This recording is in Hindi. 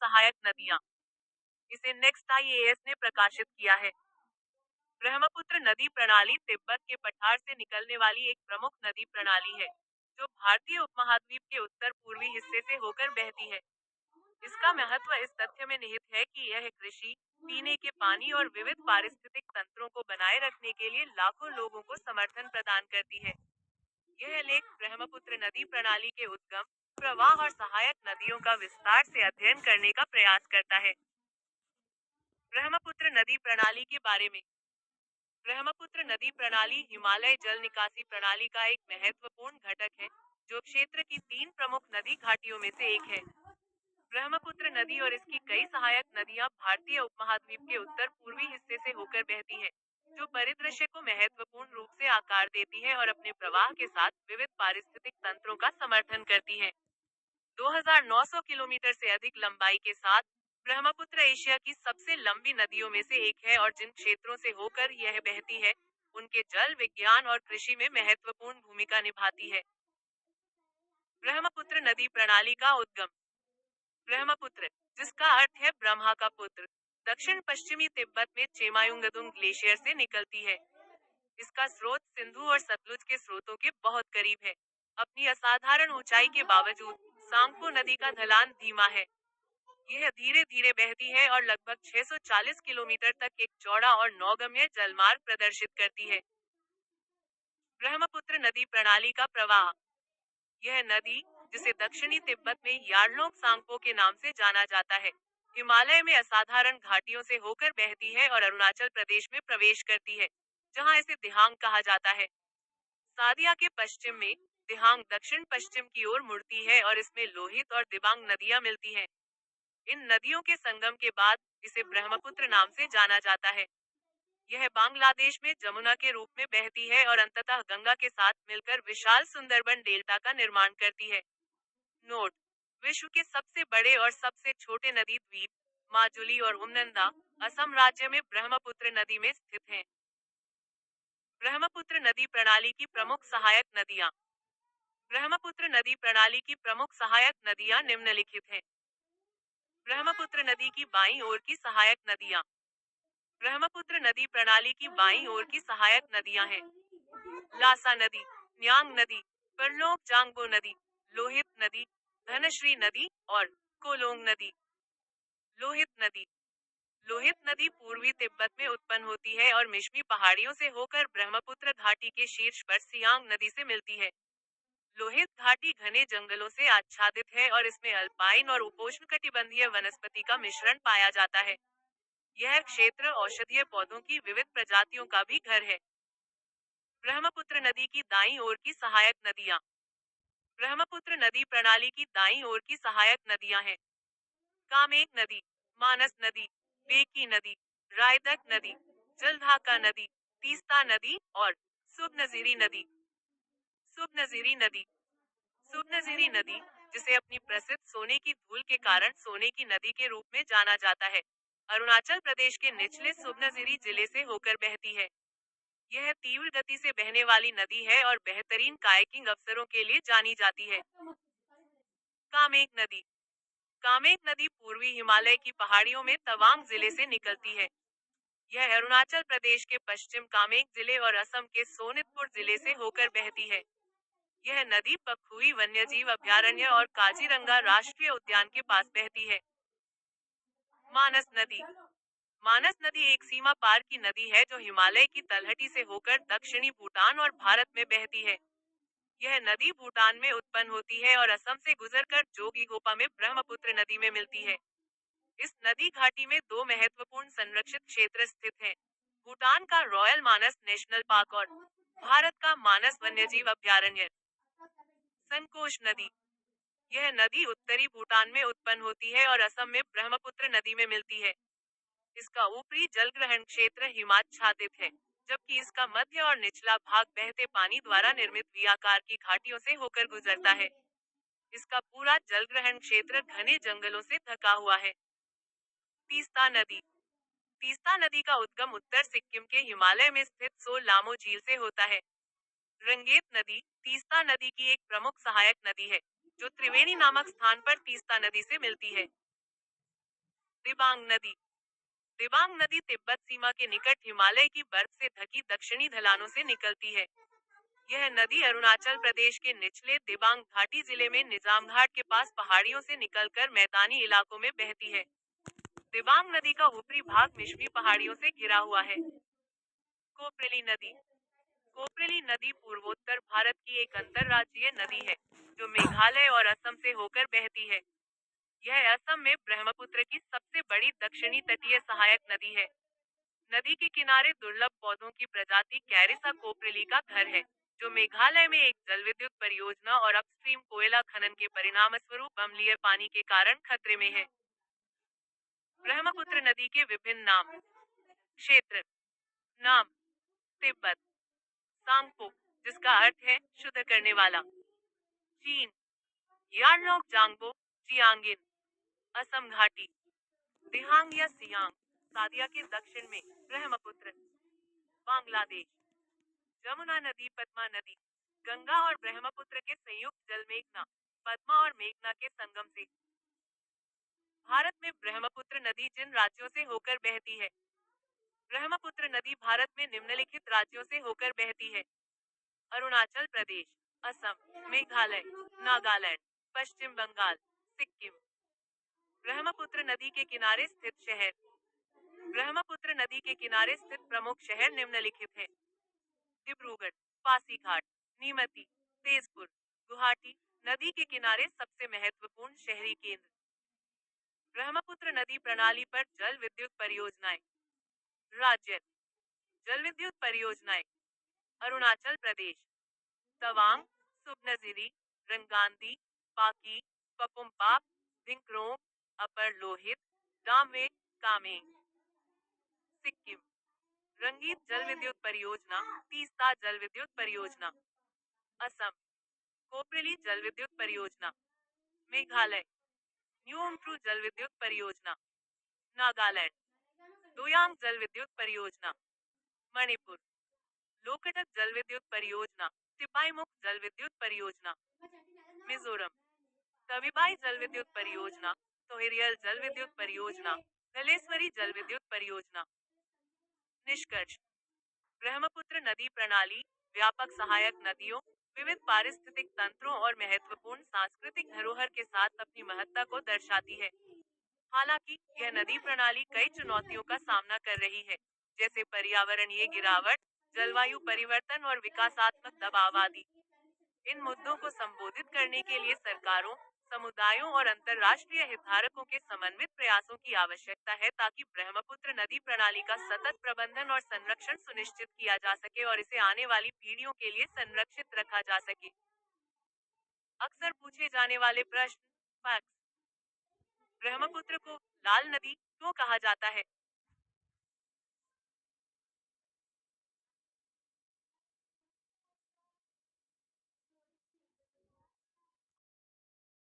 सहायक नदियां। इसे नेक्स्ट आईएएस ने प्रकाशित किया है। ब्रह्मपुत्र नदी प्रणाली तिब्बत के पठार से निकलने वाली एक प्रमुख नदी प्रणाली है, जो भारतीय उपमहाद्वीप के उत्तर पूर्वी हिस्से से होकर बहती है। इसका महत्व इस तथ्य में निहित है कि यह कृषि, पीने के पानी और विविध पारिस्थितिक तंत्रों को बनाए रखने के लिए लाखों लोगों को समर्थन प्रदान करती है। यह लेख ब्रह्मपुत्र नदी प्रणाली के उद्गम, प्रवाह और सहायक नदियों का विस्तार से अध्ययन करने का प्रयास करता है। ब्रह्मपुत्र नदी प्रणाली के बारे में। ब्रह्मपुत्र नदी प्रणाली हिमालय जल निकासी प्रणाली का एक महत्वपूर्ण घटक है, जो क्षेत्र की 3 प्रमुख नदी घाटियों में से एक है। ब्रह्मपुत्र नदी और इसकी कई सहायक नदियां भारतीय उपमहाद्वीप के उत्तर पूर्वी हिस्से से होकर बहती है, जो परिदृश्य को महत्वपूर्ण रूप से आकार देती है और अपने प्रवाह के साथ विविध पारिस्थितिक तंत्रों का समर्थन करती है। 2900 किलोमीटर से अधिक लंबाई के साथ ब्रह्मपुत्र एशिया की सबसे लंबी नदियों में से एक है और जिन क्षेत्रों से होकर यह बहती है, उनके जल विज्ञान और कृषि में महत्वपूर्ण भूमिका निभाती है। ब्रह्मपुत्र नदी प्रणाली का उद्गम। ब्रह्मपुत्र, जिसका अर्थ है ब्रह्मा का पुत्र, दक्षिण पश्चिमी तिब्बत में चेमायुंगदुंग ग्लेशियर से निकलती है। इसका स्रोत सिंधु और सतलुज के स्रोतों के बहुत करीब है। अपनी असाधारण ऊंचाई के बावजूद सांगपो नदी का ढलान धीमा है। यह धीरे धीरे बहती है और लगभग 640 किलोमीटर तक एक चौड़ा और नौगम्य जलमार्ग प्रदर्शित करती है। ब्रह्मपुत्र नदी प्रणाली का प्रवाह। यह नदी, जिसे दक्षिणी तिब्बत में यार्लोंग सांगपो के नाम से जाना जाता है, हिमालय में असाधारण घाटियों से होकर बहती है और अरुणाचल प्रदेश में प्रवेश करती है, जहां इसे दिहांग कहा जाता है। सादिया के पश्चिम में दिहांग दक्षिण पश्चिम की ओर मुड़ती है और इसमें लोहित और दिबांग नदियां मिलती हैं। इन नदियों के संगम के बाद इसे ब्रह्मपुत्र नाम से जाना जाता है। यह बांग्लादेश में जमुना के रूप में बहती है और अंततः गंगा के साथ मिलकर विशाल सुंदरबन डेल्टा का निर्माण करती है। नोट: विश्व के सबसे बड़े और सबसे छोटे नदी द्वीप माजुली और उमनंदा असम राज्य में ब्रह्मपुत्र नदी में स्थित हैं। ब्रह्मपुत्र नदी प्रणाली की प्रमुख सहायक नदियां। ब्रह्मपुत्र नदी प्रणाली की प्रमुख सहायक नदियां निम्नलिखित हैं। ब्रह्मपुत्र नदी की बाईं ओर की सहायक नदियां। ब्रह्मपुत्र नदी प्रणाली की बाईं ओर की सहायक नदियां हैं: लासा नदी, न्यांग नदी, परलोक जांगबो नदी, लोहित नदी, धनश्री नदी और कोलोंग नदी। लोहित नदी। लोहित नदी पूर्वी तिब्बत में उत्पन्न होती है और मिश्मी पहाड़ियों से होकर ब्रह्मपुत्र घाटी के शीर्ष पर सियांग नदी से मिलती है। लोहित घाटी घने जंगलों से आच्छादित है और इसमें अल्पाइन और उपोष्णकटिबंधीय वनस्पति का मिश्रण पाया जाता है। यह क्षेत्र औषधीय पौधों की विविध प्रजातियों का भी घर है। ब्रह्मपुत्र नदी की दाईं ओर की सहायक नदियां। ब्रह्मपुत्र नदी प्रणाली की दाईं ओर की सहायक नदियां हैं: कामेक नदी, मानस नदी, बेकी नदी, रायदक नदी, जलढाका नदी, तीस्ता नदी और सुबनजीरी नदी। सुबनजीरी नदी। सुबनजिरी नदी, जिसे अपनी प्रसिद्ध सोने की धूल के कारण सोने की नदी के रूप में जाना जाता है, अरुणाचल प्रदेश के निचले सुबनजिरी जिले से होकर बहती है। यह तीव्र गति से बहने वाली नदी है और बेहतरीन कायाकिंग अवसरों के लिए जानी जाती है। कामेक नदी। कामेक नदी पूर्वी हिमालय की पहाड़ियों में तवांग जिले से निकलती है। यह अरुणाचल प्रदेश के पश्चिम कामेक जिले और असम के सोनितपुर जिले से होकर बहती है। यह नदी पखुई वन्यजीव अभयारण्य और काजीरंगा राष्ट्रीय उद्यान के पास बहती है। मानस नदी। मानस नदी एक सीमा पार की नदी है जो हिमालय की तलहटी से होकर दक्षिणी भूटान और भारत में बहती है। यह नदी भूटान में उत्पन्न होती है और असम से गुजरकर जोगीघोपा में ब्रह्मपुत्र नदी में मिलती है। इस नदी घाटी में 2 महत्वपूर्ण संरक्षित क्षेत्र स्थित हैं: भूटान का रॉयल मानस नेशनल पार्क और भारत का मानस वन्यजीव अभयारण्य। संकोश नदी। यह नदी उत्तरी भूटान में उत्पन्न होती है और असम में ब्रह्मपुत्र नदी में मिलती है। इसका ऊपरी जलग्रहण क्षेत्र हिमाच्छादित है, जबकि इसका मध्य और निचला भाग बहते पानी द्वारा निर्मित वी आकार की घाटियों से होकर गुजरता है। इसका पूरा जलग्रहण क्षेत्र घने जंगलों से ढका हुआ है। तीस्ता नदी। तीस्ता नदी का उद्गम उत्तर सिक्किम के हिमालय में स्थित सो लामो झील से होता है। रंगेत नदी तीस्ता नदी की एक प्रमुख सहायक नदी है, जो त्रिवेणी नामक स्थान पर तीस्ता नदी से मिलती है। दिबांग नदी। दिबांग नदी तिब्बत सीमा के निकट हिमालय की बर्फ से ढकी दक्षिणी ढलानों से निकलती है। यह नदी अरुणाचल प्रदेश के निचले दिबांग घाटी जिले में निजाम घाट के पास पहाड़ियों से निकलकर मैदानी इलाकों में बहती है। दिबांग नदी का ऊपरी भाग मिश्मी पहाड़ियों से घिरा हुआ है। कोपरेली नदी। कोपरेली नदी पूर्वोत्तर भारत की एक अंतरराज्यीय नदी है, जो मेघालय और असम से होकर बहती है। यह असम में ब्रह्मपुत्र की सबसे बड़ी दक्षिणी तटीय सहायक नदी है। नदी के किनारे दुर्लभ पौधों की प्रजाति कैरिसा कोपरेली का घर है, जो मेघालय में एक जलविद्युत परियोजना और अपस्ट्रीम कोयला खनन के परिणामस्वरूप अम्लीय पानी के कारण खतरे में है। ब्रह्मपुत्र नदी के विभिन्न नाम। क्षेत्र। नाम। तिब्बत। सांगपो, जिसका अर्थ है शुद्ध करने वाला। चीन। यार्लोक जांगबो, चियांगिन। असम घाटी। दिहांग या सियांग, सादिया के दक्षिण में। ब्रह्मपुत्र। बांग्लादेश। जमुना नदी, पद्मा नदी। गंगा और ब्रह्मपुत्र के संयुक्त जल मेघना, पद्मा और मेघना के संगम से। भारत में ब्रह्मपुत्र नदी जिन राज्यों से होकर बहती है। ब्रह्मपुत्र नदी भारत में निम्नलिखित राज्यों से होकर बहती है। अरुणाचल प्रदेश, असम, मेघालय, नागालैंड, पश्चिम बंगाल, सिक्किम। ब्रह्मपुत्र नदी के किनारे स्थित शहर। ब्रह्मपुत्र नदी के किनारे स्थित प्रमुख शहर निम्नलिखित हैं। डिब्रूगढ़, पासीघाट, नीमती, तेजपुर, गुवाहाटी। नदी के किनारे सबसे महत्वपूर्ण शहरी केंद्र। ब्रह्मपुत्र नदी प्रणाली पर जल विद्युत परियोजनाएं। राज्य। जल विद्युत परियोजनाएं। अरुणाचल प्रदेश, तवांग, सुबनजिरी, रंगांदी, पाकी, पपुमपाक, धिंकरोंग, अपर लोहित, दामे, कामेंग। सिक्किम। रंगीत जल विद्युत परियोजना, तीस्ता जल विद्युत परियोजना। असम। कोपरेली जल विद्युत परियोजना। मेघालय। न्यूमट्रू जल विद्युत परियोजना। नागालैंड। दोयांग जल विद्युत परियोजना। मणिपुर। लोकटक जल विद्युत परियोजना, तिपाईमुख जल विद्युत परियोजना। मिजोरम। तविबाई जल विद्युत परियोजना, तोहिरियल जल विद्युत परियोजना, धलेश्वरी जल विद्युत परियोजना। निष्कर्ष। ब्रह्मपुत्र नदी प्रणाली व्यापक सहायक नदियों, विविध पारिस्थितिक तंत्रों और महत्वपूर्ण सांस्कृतिक धरोहर के साथ अपनी महत्ता को दर्शाती है। हालांकि यह नदी प्रणाली कई चुनौतियों का सामना कर रही है, जैसे पर्यावरणीय गिरावट, जलवायु परिवर्तन और विकासात्मक दबाव आदि। इन मुद्दों को संबोधित करने के लिए सरकारों, समुदायों और अंतर्राष्ट्रीय हितधारकों के समन्वित प्रयासों की आवश्यकता है, ताकि ब्रह्मपुत्र नदी प्रणाली का सतत प्रबंधन और संरक्षण सुनिश्चित किया जा सके और इसे आने वाली पीढ़ियों के लिए संरक्षित रखा जा सके। अक्सर पूछे जाने वाले प्रश्न। फैक्ट्स। ब्रह्मपुत्र को लाल नदी क्यों कहा जाता है?